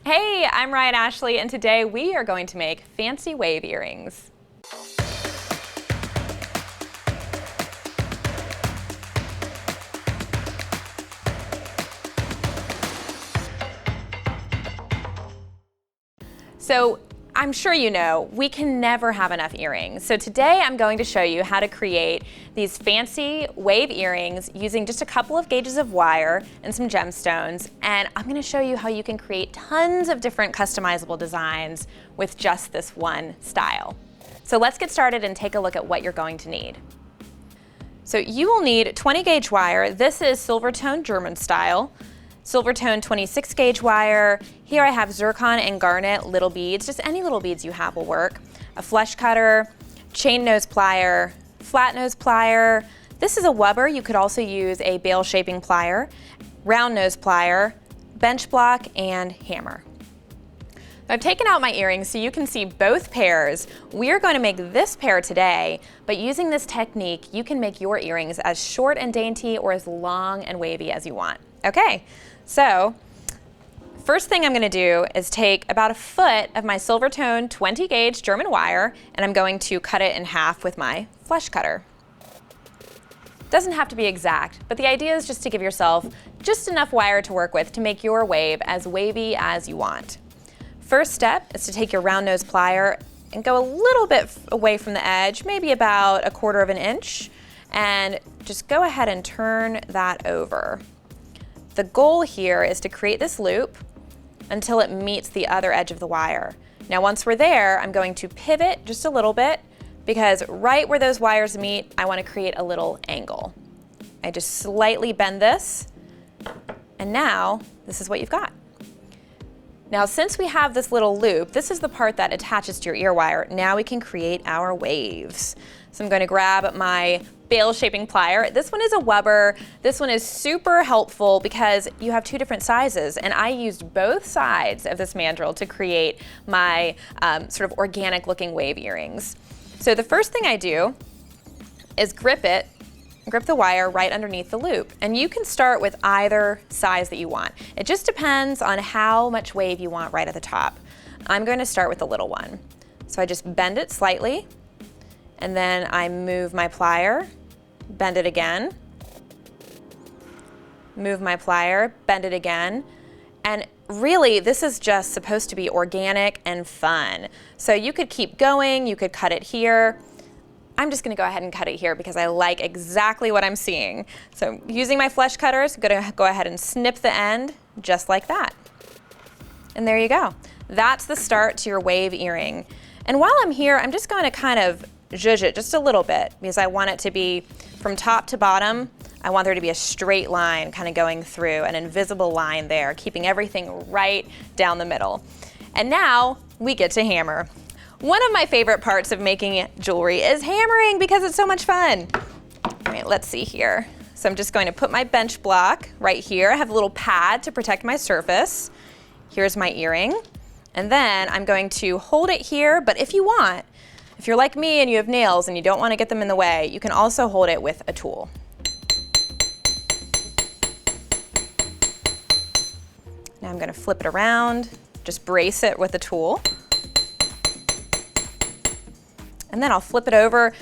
Hey, I'm Ryan Ashley, and today we are going to make fancy wave earrings. So I'm sure you know, we can never have enough earrings. So today I'm going to show you how to create these fancy wave earrings using just a couple of gauges of wire and some gemstones. And I'm going to show you how you can create tons of different customizable designs with just this one style. So let's get started and take a look at what you're going to need. So you will need 20 gauge wire. This is Silvertone German style. Silvertone 26 gauge wire. Here I have zircon and garnet little beads, just any little beads you have will work. A flush cutter, chain nose plier, flat nose plier. This is a wubber. You could also use a bail shaping plier, round nose plier, bench block, and hammer. I've taken out my earrings so you can see both pairs. We are going to make this pair today, but using this technique, you can make your earrings as short and dainty or as long and wavy as you want. Okay, so first thing I'm going to do is take about a foot of my Silvertone 20 gauge German wire, and I'm going to cut it in half with my flush cutter. Doesn't have to be exact, but the idea is just to give yourself just enough wire to work with to make your wave as wavy as you want. First step is to take your round nose plier and go a little bit away from the edge, maybe about 1/4 of an inch, and just go ahead and turn that over. The goal here is to create this loop until it meets the other edge of the wire. Now once we're there, I'm going to pivot just a little bit because right where those wires meet, I want to create a little angle. I just slightly bend this, and now this is what you've got. Now since we have this little loop, this is the part that attaches to your ear wire. Now we can create our waves. So I'm going to grab my bail shaping plier. This one is a wubber. This one is super helpful because you have two different sizes, and I used both sides of this mandrel to create my sort of organic looking wave earrings. So the first thing I do is grip the wire right underneath the loop, and you can start with either size that you want. It just depends on how much wave you want right at the top. I'm going to start with the little one. So I just bend it slightly, and then I move my plier, bend it again, move my plier, bend it again, and really this is just supposed to be organic and fun. So you could keep going, you could cut it here. I'm just going to go ahead and cut it here because I like exactly what I'm seeing. So using my flush cutters, I'm going to go ahead and snip the end just like that. And there you go. That's the start to your wave earring. And while I'm here, I'm just going to kind of zhuzh it just a little bit because I want it to be from top to bottom. I want there to be a straight line kind of going through, an invisible line there, keeping everything right down the middle. And now we get to hammer. One of my favorite parts of making jewelry is hammering because it's so much fun. All right, let's see here. So I'm just going to put my bench block right here. I have a little pad to protect my surface. Here's my earring. And then I'm going to hold it here, but if you want, if you're like me and you have nails and you don't want to get them in the way, you can also hold it with a tool. Now I'm going to flip it around, just brace it with a tool. And then I'll flip it over.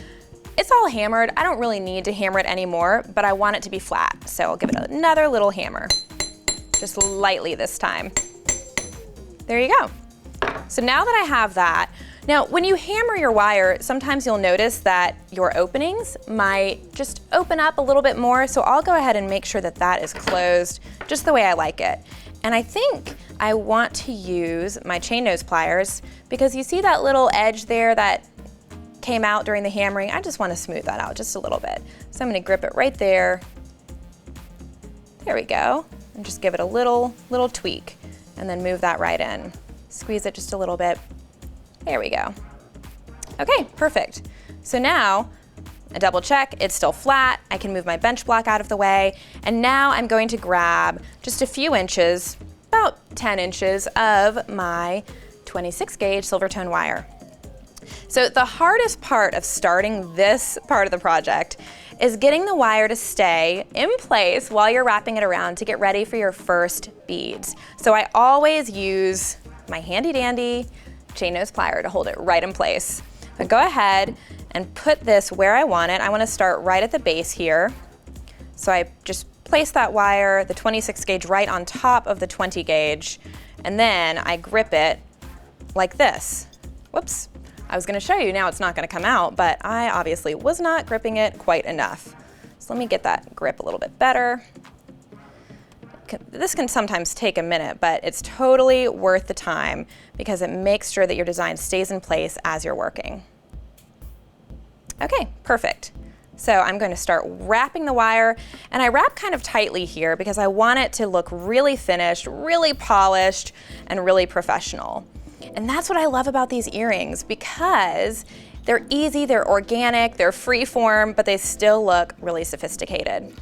It's all hammered. I don't really need to hammer it anymore, but I want it to be flat. So I'll give it another little hammer, just lightly this time. There you go. So now that I have that, now when you hammer your wire, sometimes you'll notice that your openings might just open up a little bit more. So I'll go ahead and make sure that that is closed just the way I like it. And I think I want to use my chain nose pliers because you see that little edge there that came out during the hammering. I just want to smooth that out just a little bit. So I'm going to grip it right there. There we go. And just give it a little tweak and then move that right in. Squeeze it just a little bit. There we go. Okay, perfect. So now I double check, it's still flat. I can move my bench block out of the way. And now I'm going to grab just a few inches, about 10 inches of my 26 gauge Silvertone wire. So the hardest part of starting this part of the project is getting the wire to stay in place while you're wrapping it around to get ready for your first beads. So I always use my handy dandy chain nose plier to hold it right in place. So go ahead and put this where I want it. I want to start right at the base here. So I just place that wire, the 26 gauge, right on top of the 20 gauge, and then I grip it like this. Whoops. I was going to show you, now it's not going to come out, but I obviously was not gripping it quite enough. So let me get that grip a little bit better. This can sometimes take a minute, but it's totally worth the time because it makes sure that your design stays in place as you're working. Okay, perfect. So I'm going to start wrapping the wire, and I wrap kind of tightly here because I want it to look really finished, really polished, and really professional. And that's what I love about these earrings, because they're easy, they're organic, they're free form, but they still look really sophisticated.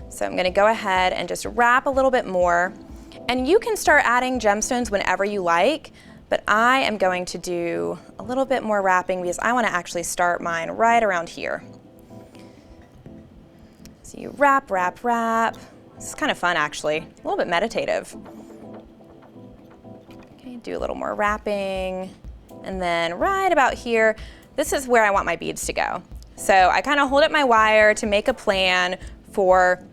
So I'm going to go ahead and just wrap a little bit more. And you can start adding gemstones whenever you like, but I am going to do a little bit more wrapping because I want to actually start mine right around here. So you wrap, wrap, wrap. This is kind of fun, actually, a little bit meditative. Do a little more wrapping, and then right about here, this is where I want my beads to go. So I kind of hold up my wire to make a plan for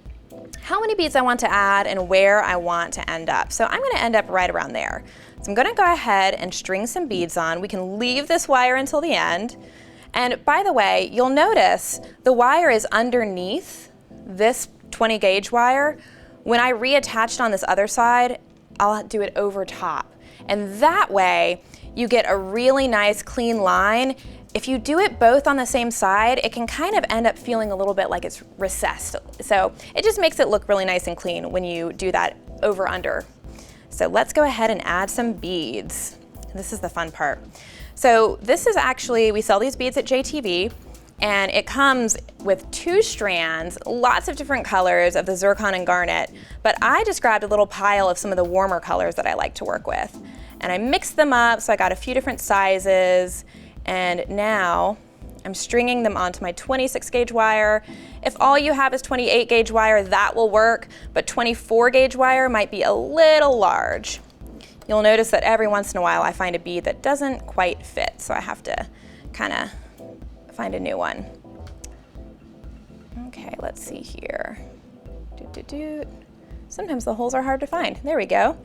how many beads I want to add and where I want to end up. So I'm going to end up right around there. So I'm going to go ahead and string some beads on. We can leave this wire until the end. And by the way, you'll notice the wire is underneath this 20 gauge wire. When I reattach it on this other side, I'll do it over top. And that way, you get a really nice clean line. If you do it both on the same side, it can kind of end up feeling a little bit like it's recessed. So it just makes it look really nice and clean when you do that over under. So let's go ahead and add some beads. This is the fun part. So this is actually, we sell these beads at JTV, and it comes with 2 strands, lots of different colors of the zircon and garnet, but I just grabbed a little pile of some of the warmer colors that I like to work with. And I mixed them up, so I got a few different sizes, and now I'm stringing them onto my 26 gauge wire. If all you have is 28 gauge wire, that will work, but 24 gauge wire might be a little large. You'll notice that every once in a while I find a bead that doesn't quite fit, so I have to kind of find a new one. Okay, let's see here. Sometimes the holes are hard to find. There we go.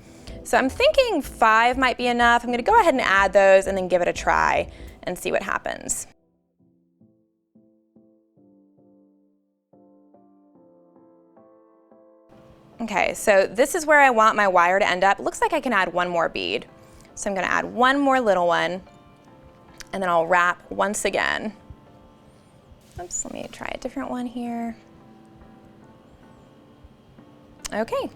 So I'm thinking 5 might be enough. I'm going to go ahead and add those and then give it a try and see what happens. Okay, so this is where I want my wire to end up. It looks like I can add one more bead. So I'm going to add one more little one, and then I'll wrap once again. Oops, let me try a different one here. Okay.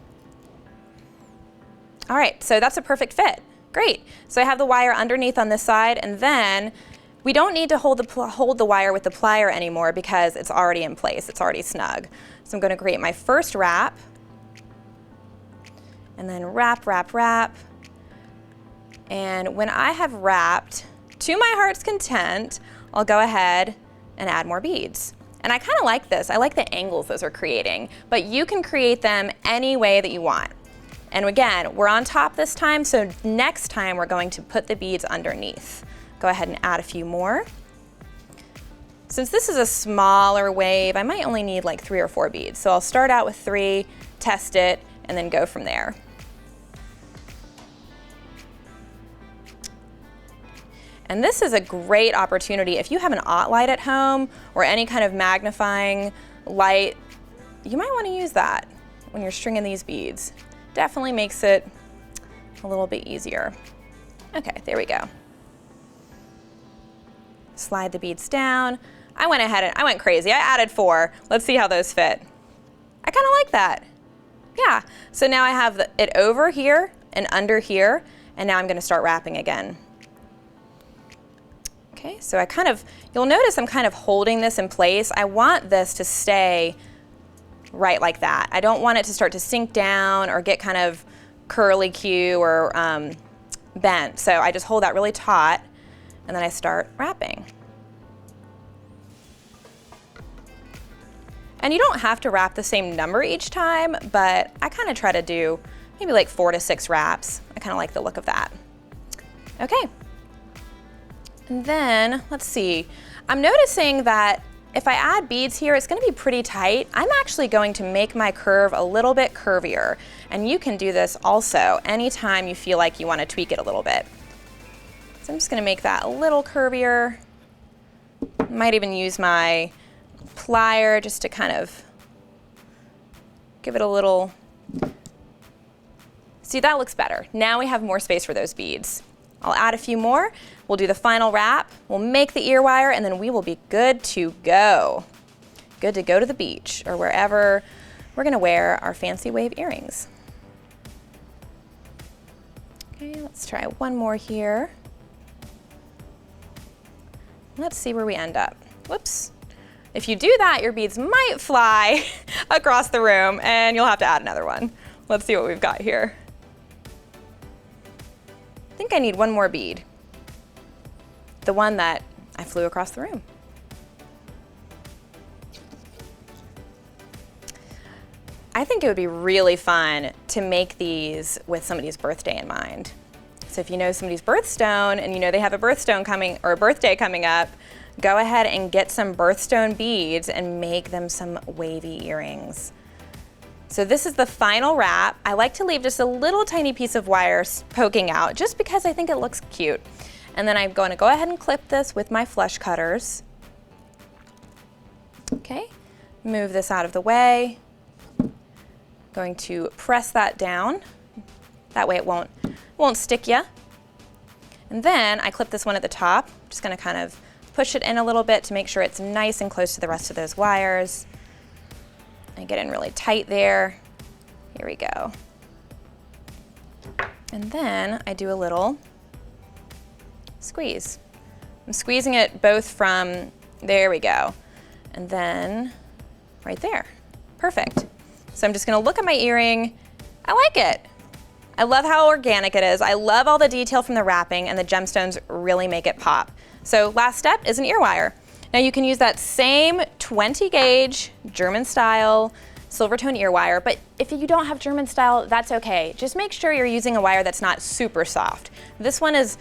All right, so that's a perfect fit. Great. So I have the wire underneath on this side, and then we don't need to hold the wire with the plier anymore because it's already in place. It's already snug. So I'm going to create my first wrap, and then wrap, wrap, wrap. And when I have wrapped to my heart's content, I'll go ahead and add more beads. And I kind of like this. I like the angles those are creating, but you can create them any way that you want. And again, we're on top this time, so next time we're going to put the beads underneath. Go ahead and add a few more. Since this is a smaller wave, I might only need like 3 or 4 beads. So I'll start out with 3, test it, and then go from there. And this is a great opportunity. If you have an aught light at home or any kind of magnifying light, you might want to use that when you're stringing these beads. Definitely makes it a little bit easier. Okay, there we go. Slide the beads down. I went ahead and I went crazy. I added 4. Let's see how those fit. I kind of like that. Yeah, so now I have it over here and under here, and now I'm going to start wrapping again. Okay, so you'll notice I'm kind of holding this in place. I want this to stay right like that. I don't want it to start to sink down or get kind of curly-Q or bent. So I just hold that really taut, and then I start wrapping. And you don't have to wrap the same number each time, but I kind of try to do maybe like 4 to 6 wraps. I kind of like the look of that. Okay. And then, let's see. I'm noticing that if I add beads here, it's gonna be pretty tight. I'm actually going to make my curve a little bit curvier. And you can do this also anytime you feel like you wanna tweak it a little bit. So I'm just gonna make that a little curvier. Might even use my plier just to kind of give it a little. See, that looks better. Now we have more space for those beads. I'll add a few more. We'll do the final wrap. We'll make the ear wire, and then we will be good to go. Good to go to the beach or wherever we're gonna wear our fancy wave earrings. Okay, let's try one more here. Let's see where we end up. Whoops. If you do that, your beads might fly across the room and you'll have to add another one. Let's see what we've got here. I think I need one more bead. The one that I flew across the room. I think it would be really fun to make these with somebody's birthday in mind. So if you know somebody's birthstone and you know they have a birthstone coming or a birthday coming up, go ahead and get some birthstone beads and make them some wavy earrings. So this is the final wrap. I like to leave just a little tiny piece of wire poking out just because I think it looks cute. And then I'm going to go ahead and clip this with my flush cutters. Okay, move this out of the way. Going to press that down. That way it won't stick you. And then I clip this one at the top. Just going to kind of push it in a little bit to make sure it's nice and close to the rest of those wires. And get in really tight there. Here we go. And then I do a little squeeze. I'm squeezing it both from, there we go. And then right there. Perfect. So I'm just gonna look at my earring. I like it. I love how organic it is. I love all the detail from the wrapping, and the gemstones really make it pop. So last step is an ear wire. Now you can use that same 20 gauge German style silver tone ear wire, but if you don't have German style, that's okay. Just make sure you're using a wire that's not super soft. This one is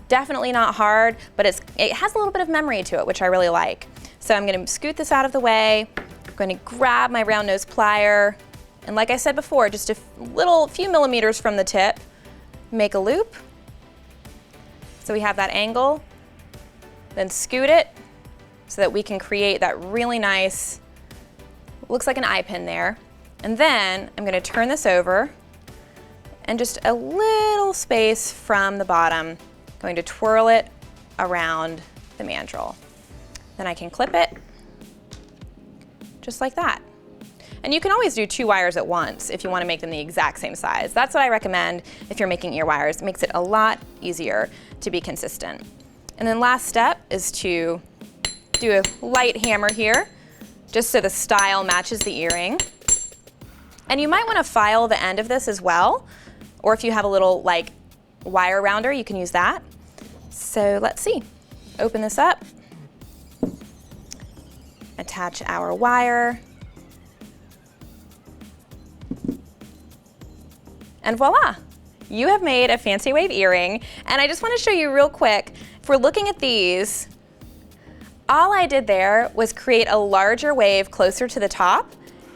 definitely not hard, but it has a little bit of memory to it, which I really like. So I'm gonna scoot this out of the way. I'm gonna grab my round nose plier, and like I said before, just a few millimeters from the tip, make a loop. So we have that angle, then scoot it so that we can create that really nice, looks like an eye pin there. And then I'm gonna turn this over and just a little space from the bottom, going to twirl it around the mandrel. Then I can clip it just like that. And you can always do 2 wires at once if you want to make them the exact same size. That's what I recommend if you're making ear wires. It makes it a lot easier to be consistent. And then last step is to do a light hammer here, just so the style matches the earring. And you might want to file the end of this as well, or if you have a little like wire rounder, you can use that. So let's see. Open this up, attach our wire, and voila, you have made a fancy wave earring. And I just want to show you real quick, if we're looking at these, all I did there was create a larger wave closer to the top,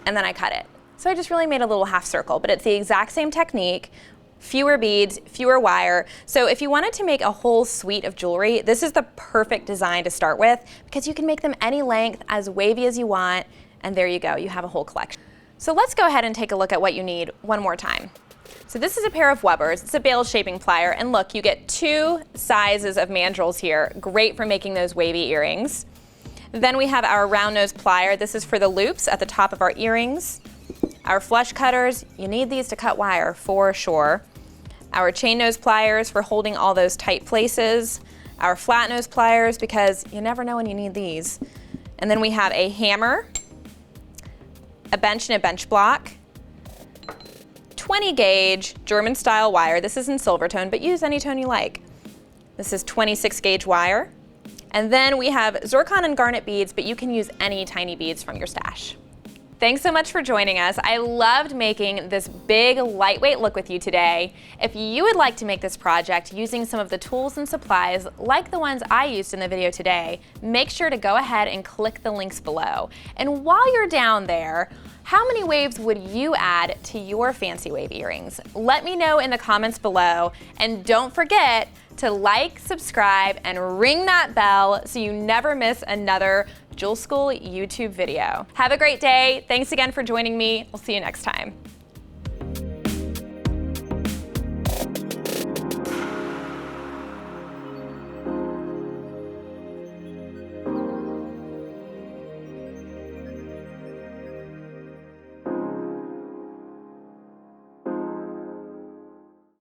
and then I cut it. So I just really made a little half circle, but it's the exact same technique, fewer beads, fewer wire. So if you wanted to make a whole suite of jewelry, this is the perfect design to start with, because you can make them any length, as wavy as you want, and there you go, you have a whole collection. So let's go ahead and take a look at what you need one more time. So this is a pair of Webbers. It's a bail shaping plier, and look, you get 2 sizes of mandrels here. Great for making those wavy earrings. Then we have our round nose plier. This is for the loops at the top of our earrings. Our flush cutters, you need these to cut wire for sure. Our chain nose pliers for holding all those tight places. Our flat nose pliers, because you never know when you need these. And then we have a hammer, a bench and a bench block, 20 gauge German style wire. This is in silver tone, but use any tone you like. This is 26 gauge wire. And then we have zircon and garnet beads, but you can use any tiny beads from your stash. Thanks so much for joining us. I loved making this big, lightweight look with you today. If you would like to make this project using some of the tools and supplies like the ones I used in the video today, make sure to go ahead and click the links below. And while you're down there, how many waves would you add to your fancy wave earrings? Let me know in the comments below, and don't forget to like, subscribe, and ring that bell so you never miss another Jewel School YouTube video. Have a great day. Thanks again for joining me. We'll see you next time.